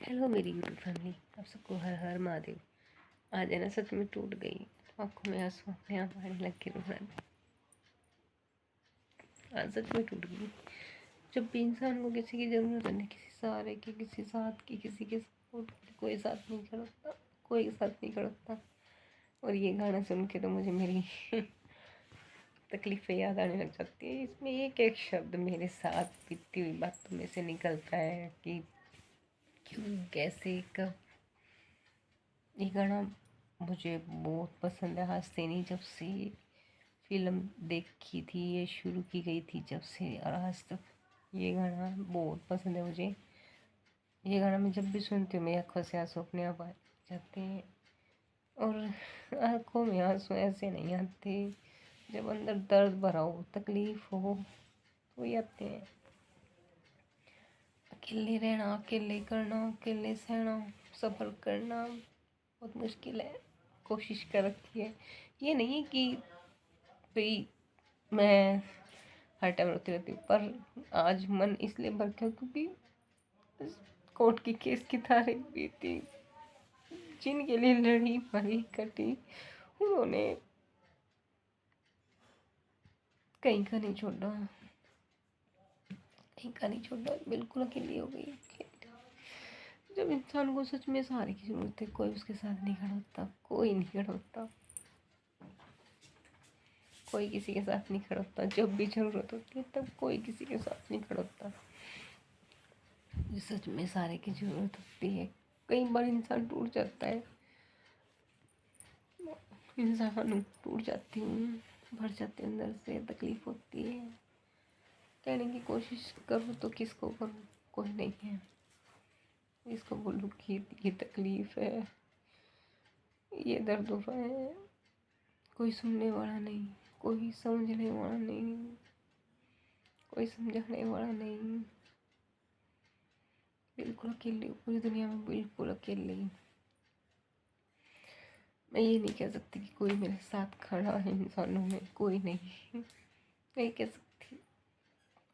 Hello मेरी YouTube family, आप सबको हर हर महादेव। आज है ना, सच में टूट गई। आंखों में आंसू अपने आप आने लग के रो रहा। आज सच में टूट गई। जब भी इंसान को किसी की ज़रूरत है ना, किसी सहारे की, किसी साथ की, किसी के सपोर्ट की, कोई साथ नहीं खड़ोता, कोई साथ नहीं खड़ोता। और ये गाना सुन के तो मुझे मेरी तकलीफ़ें याद आने लग जाती है। इसमें एक एक शब्द मेरे साथ बीती हुई बातों में से निकलता है कि क्यों, कैसे, कब। ये गाना मुझे बहुत पसंद है। आज से नहीं, जब से फिल्म देखी थी, ये शुरू की गई थी जब से, और आज तक ये गाना बहुत पसंद है मुझे। ये गाना मैं जब भी सुनती हूँ मेरी आंखों से आंसू अपने आप आ जाते हैं। और आंखों में आंसू ऐसे नहीं आते, जब अंदर दर्द भरा हो, तकलीफ हो, तो ये आते हैं। अकेले रहना, अकेले करना, अकेले सहना, सफ़र करना बहुत मुश्किल है। कोशिश कर रखी है। ये नहीं है कि भाई मैं हर टाइम रोती रहती हूँ, पर आज मन इसलिए भर गया क्योंकि कोर्ट की केस की तारीख भी थी। जिनके लिए लड़ी मरी कटी, उन्होंने कहीं का नहीं छोड़ा, कहीं का नहीं छोड़ा, बिल्कुल अकेली हो गई। जब इंसान को सच में सहारे की जरूरत है, कोई उसके साथ नहीं खड़ा होता, कोई नहीं खड़ा होता, कोई किसी के साथ नहीं खड़ा होता। जब भी ज़रूरत होती है तब कोई किसी के साथ नहीं खड़ा होता। सच में सहारे की ज़रूरत होती है। कई बार इंसान टूट जाता है, इंसान टूट जाती हूँ, भर जाते अंदर से, तकलीफ होती है। कहने की कोशिश करूँ तो किसको करूँ, कोई नहीं है। इसको बोलूँ कि ये तकलीफ है, ये दर्द हो रहा है, कोई सुनने वाला नहीं, कोई समझने वाला नहीं, कोई समझाने वाला नहीं। बिल्कुल अकेली, पूरी दुनिया में बिल्कुल अकेली। मैं ये नहीं कह सकती कि कोई मेरे साथ खड़ा है, इंसानों में कोई नहीं। नहीं कह सकती,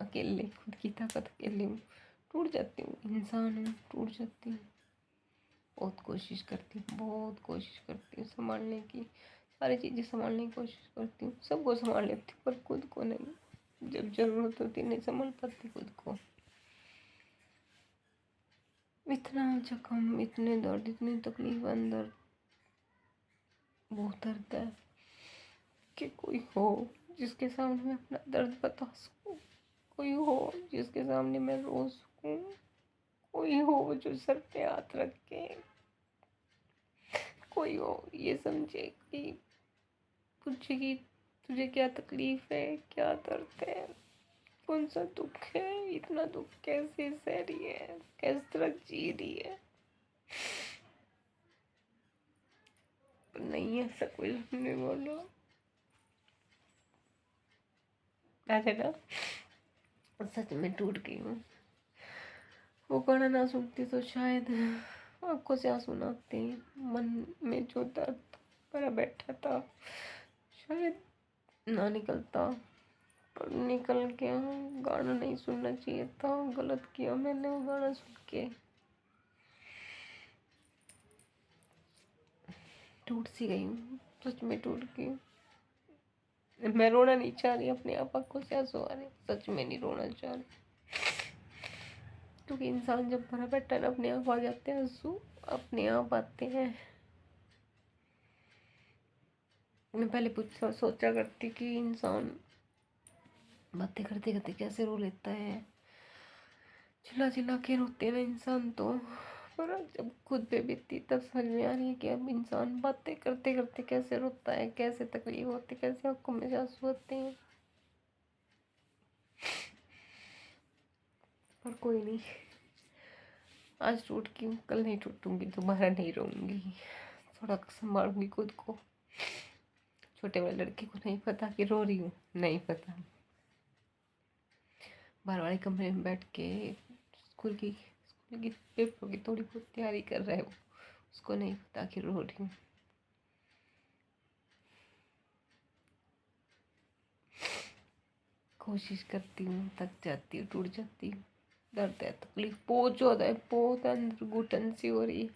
अकेले, खुद की ताकत अकेले हूँ। टूट जाती हूँ, इंसान हूँ, टूट जाती हूँ। बहुत कोशिश करती हूँ, बहुत कोशिश करती हूँ संभालने की, सारी चीज़ें संभालने की कोशिश करती हूँ। सबको संभाल लेती हूँ पर खुद को नहीं। जब ज़रूरत होती नहीं संभाल पाती खुद को। इतना जख्म, इतने दर्द, इतनी तकलीफ अंदर, बहुत दर्द है कि कोई हो जिसके सामने मैं अपना दर्द बता सकूं, कोई हो जिसके सामने मैं रो सकूं, कोई हो जो सर पे हाथ रख के, कोई हो ये समझे कि पूछे कि तुझे क्या तकलीफ है, क्या दर्द है, कौन सा दुख है, इतना दुख कैसे सह रही है, किस तरह जी रही है। पर नहीं, ऐसा कोई नहीं बोला। आज है ना, सच में टूट गई हूँ। वो गाना ना सुनती तो शायद आंखों से आंसू ना आते। मन में जो दर्द भरा बैठा था शायद ना निकलता, पर निकल गया। गाना नहीं सुनना चाहिए था, गलत किया मैंने वो गाना सुन के। टूट सी गई हूँ, सच में टूट गई हूँ। मैं रोना नहीं चाह रही, अपने आप आंखों से आंसू आ रहे, सच में नहीं रोना चाह रही। क्योंकि इंसान जब भरा बैठा है ना, अपने आप आ जाते हैं आंसू, अपने आप आते हैं। मैं पहले सोचा करती कि इंसान बातें करते करते कैसे रो लेता है, चिल्ला चिल्ला के रोते हैं ना इंसान तो। पर जब खुद पे बीतती तब समझ में आ रही है कि अब इंसान बातें करते करते कैसे रोता है, कैसे तकलीफ होती है, कैसे आंखों में आंसू आते हैं। पर कोई नहीं, आज टूट गई हूँ, कल नहीं टूटूंगी, दोबारा नहीं रोऊंगी। थोड़ा संभालूंगी खुद को। छोटे वाले लड़के को नहीं पता कि रो रही हूँ, नहीं पता। बाहर वाले कमरे में बैठ के स्कूल की पेपरों की थोड़ी बहुत तैयारी कर रहा है वो, उसको नहीं पता कि रो रही हूँ। कोशिश करती हूँ, थक जाती हूँ, टूट जाती हूँ, दर्द है, तकलीफ बहुत ज़्यादा है, बहुत अंदर घुटन सी हो रही है,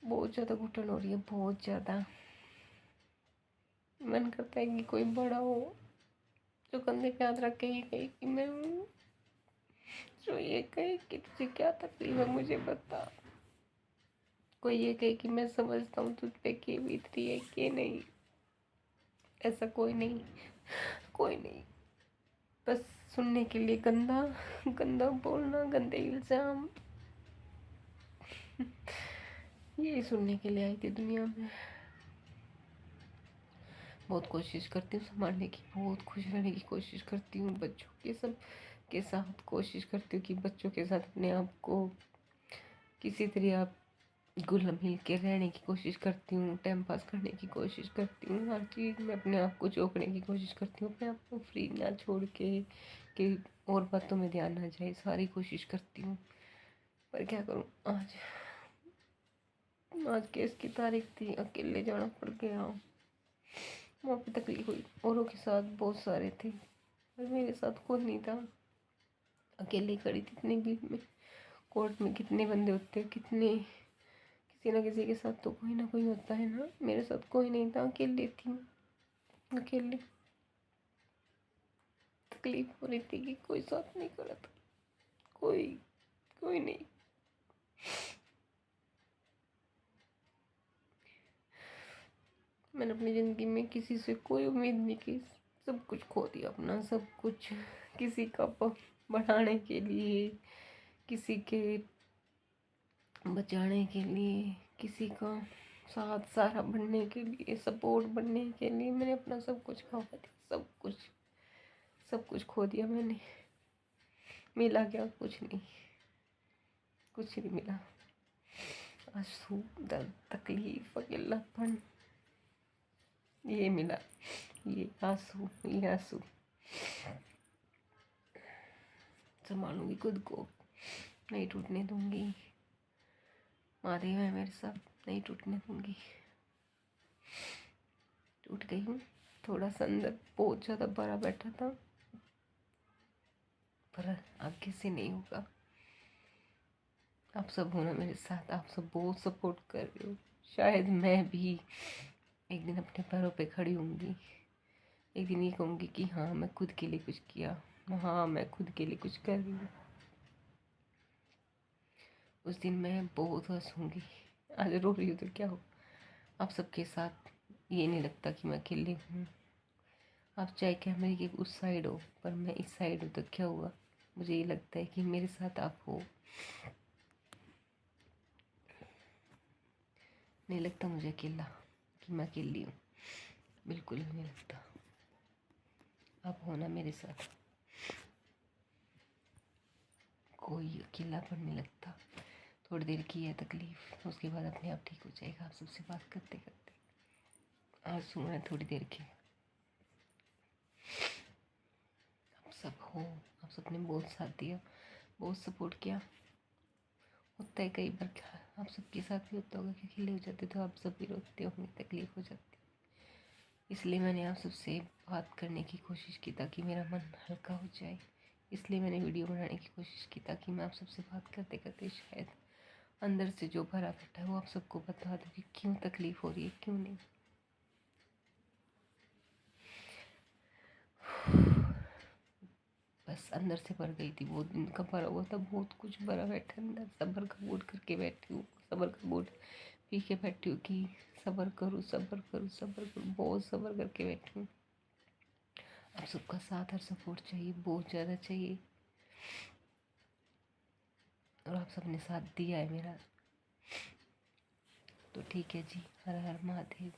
बहुत ज़्यादा घुटन हो रही है, बहुत ज़्यादा। मन करता है कि कोई बड़ा हो जो कंधे पे हाथ रख के ये कहे कि मैं हूँ, जो ये कहे कि तुझे क्या तकलीफ है मुझे बता, कोई ये कहे कि मैं समझता हूँ तुझ पे क्या बीत रही है कि नहीं। ऐसा कोई नहीं, कोई नहीं, बस सुनने के लिए गंदा गंदा बोलना, गंदे इल्जाम, यही सुनने के लिए आई थी दुनिया में। बहुत कोशिश करती हूँ संभालने की, बहुत खुश रहने की कोशिश करती हूँ, बच्चों के सब के साथ कोशिश करती हूँ कि बच्चों के साथ अपने आप को किसी तरह घुल मिल के रहने की कोशिश करती हूँ, टाइम पास करने की कोशिश करती हूँ, हर चीज़ में अपने आप को झोंकने की कोशिश करती हूँ, अपने आप को फ्री ना छोड़ के कि और बातों में ध्यान ना जाए, सारी कोशिश करती हूँ। पर क्या करूँ, आज केस की तारीख थी, अकेले जाना पड़ गया, वहाँ पे तकलीफ हुई। औरों के साथ बहुत सारे थे पर मेरे साथ कोई नहीं था, अकेली खड़ी थी इतनी भीड़ में। कोर्ट में कितने बंदे होते हैं, कितने, किसी ना किसी के साथ तो कोई ना कोई होता है ना, मेरे साथ कोई नहीं था, अकेली थी, अकेली। तकलीफ हो रही थी कि कोई साथ नहीं खड़ा था, कोई कोई नहीं। मैंने अपनी ज़िंदगी में किसी से कोई उम्मीद नहीं की, सब कुछ खो दिया अपना, सब कुछ किसी का बढ़ाने के लिए, किसी के बचाने के लिए, किसी का साथ सहारा बनने के लिए, सपोर्ट बनने के लिए मैंने अपना सब कुछ खो दिया, सब कुछ खो दिया मैंने। मिला क्या, कुछ नहीं, कुछ नहीं मिला। आंसू, दर्द, तकलीफ, अकेलापन, ये मिला, ये आंसू, ये आंसू। संभालूंगी खुद को, नहीं टूटने दूंगी, महादेव है मेरे साथ, नहीं टूटने दूंगी। टूट गई हूँ, थोड़ा सा अंदर बहुत ज़्यादा भरा बैठा था, पर आगे से नहीं होगा। आप सब हो ना मेरे साथ, आप सब बहुत सपोर्ट कर रहे हो, शायद मैं भी एक दिन अपने पैरों पे खड़ी होंगी, एक दिन ये कहूँगी कि हाँ मैं खुद के लिए कुछ किया, हाँ मैं खुद के लिए कुछ कर रही हूँ। उस दिन मैं बहुत हंसूँगी, आज रो रही हूँ तो क्या हो, आप सबके साथ ये नहीं लगता कि मैं अकेली हूँ। आप चाहे कैमरे के उस साइड हो पर मैं इस साइड हूँ तो क्या हुआ, मुझे ये लगता है कि मेरे साथ आप हो। नहीं लगता मुझे अकेला, कि मैं अकेली हूँ, बिल्कुल नहीं लगता। आप हो ना मेरे साथ, कोई अकेलापन नहीं लगता। थोड़ी देर की है तकलीफ़, उसके बाद अपने आप ठीक हो जाएगा। आप सबसे बात करते करते आंसू हैं थोड़ी देर के। आप सब हो, आप सबने बहुत साथ दिया, बहुत सपोर्ट किया। होता है कई बार, आप सबके साथ भी होता होगा कि अकेले हो जाते तो आप सब भी रोते होंगे, तकलीफ़ हो जाती। इसलिए मैंने आप सबसे बात करने की कोशिश की ताकि मेरा मन हल्का हो जाए। इसलिए मैंने वीडियो बनाने की कोशिश की ताकि मैं आप सबसे बात करते करते शायद अंदर से जो भरा बैठा है वो आप सबको बता दूँ कि क्यों तकलीफ़ हो रही है, क्यों नहीं। बस अंदर से भर गई थी, बहुत दिन का भरा हुआ था, बहुत कुछ भरा बैठा अंदर। सब्र का बूट करके बैठी हूँ, सब्र का बूट पी के बैठी हूँ कि सब्र करूँ, सब्र करूँ, सब्र करूँ, बहुत सब्र करके बैठी हूँ। आप सबका साथ और सपोर्ट चाहिए, बहुत ज़्यादा चाहिए, और आप सबने साथ दिया है मेरा, तो ठीक है जी। हर हर महादेव।